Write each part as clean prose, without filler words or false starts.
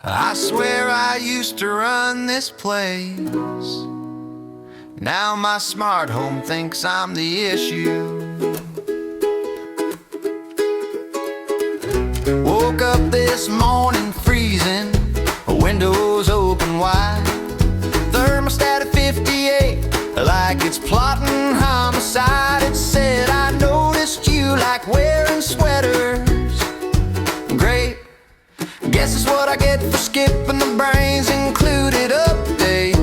I swear I used to run this place. Now my smart home thinks I'm the issue. Woke up this morning freezing, windows open wide, thermostat at 58, like it's plotting homicide. It said, I noticed you like wearing sweaters. Great, guess it's what I get for skipping the brains included update.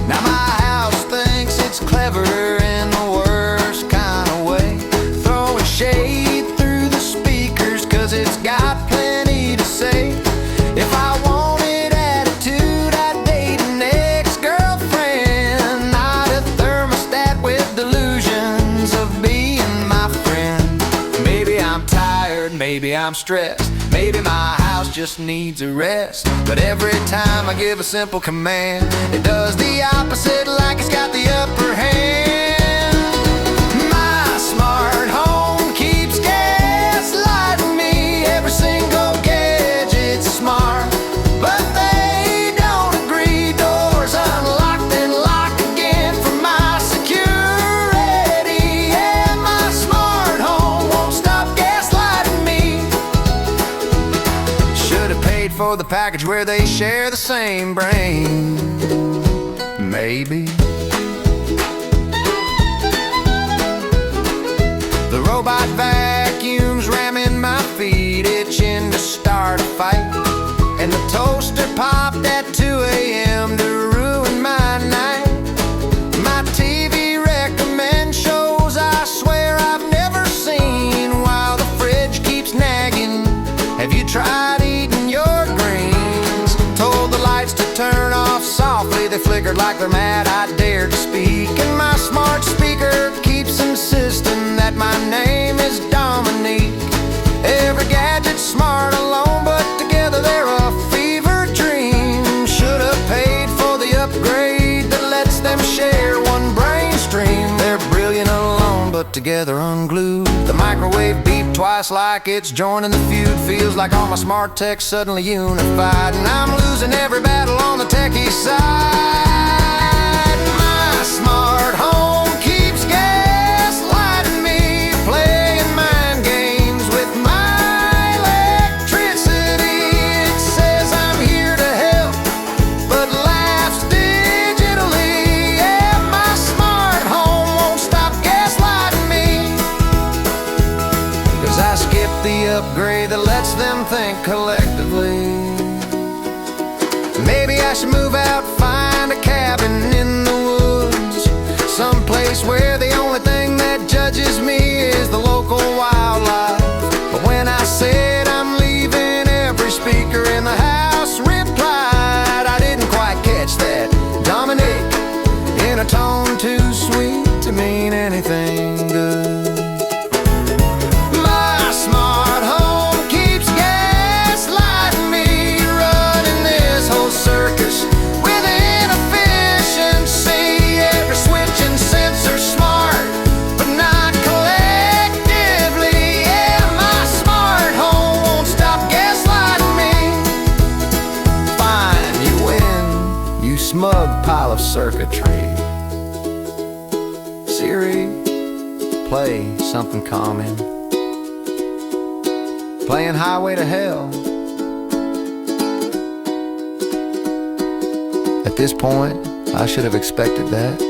Now my house thinks it's clever in the worst kind of way, throwing shade through the speakers cause it's got plenty to say. If I wanted attitude, I'd date an ex-girlfriend, not a thermostat with delusions of being my friend. Maybe I'm tired, maybe I'm stressed, maybe my house just needs a rest. But every time I give a simple command, it does the opposite, like it's got the upper hand. My smart home keeps gaslighting me, every single gadget's smart, but they don't agree. Doors unlocked and locked again for my security. Yeah, my smart home won't stop gaslighting me. Should've paid for the package where they share the same brain. Maybe the robot vacuums ramming my feet, itching to start a fight, and the toaster popped at 2 a.m. to ruin my night. My TV recommends shows I swear I've never seen, while the fridge keeps nagging, have you tried eating your greens? Told the lights to turn off softly, they flickered like they're mad I dared to speak. And my smart speaker keeps insisting that my name is Dominique. Every gadget's smart alone, but together they're a fever dream. Should've paid for the upgrade that lets them share one brain stream. They're brilliant alone, but together unglued. The microwave beeped twice like it's joining the feud. Feels like all my smart tech suddenly unified, and I'm losing every battle on the techie side. My smart home keeps gaslighting me, playing mind games with my electricity. It says I'm here to help, but laughs digitally. Yeah, my smart home won't stop gaslighting me, cause I skipped the upgrade that lets them think collectively. Maybe I should move out, find a cabin in the woods, someplace where the only thing that judges me is the local wildlife. But when I said I'm leaving, every speaker in the house replied, I didn't quite catch that, Dominic, in a tone too sweet to mean anything good. My smart home keeps gaslighting me, running this whole circus with inefficiency. Every switch and sensor smart, but not collectively. Yeah, my smart home won't stop gaslighting me. Fine, you win, you smug pile of circuitry. Siri, play something calming, playing Highway to Hell. At this point, I should have expected that.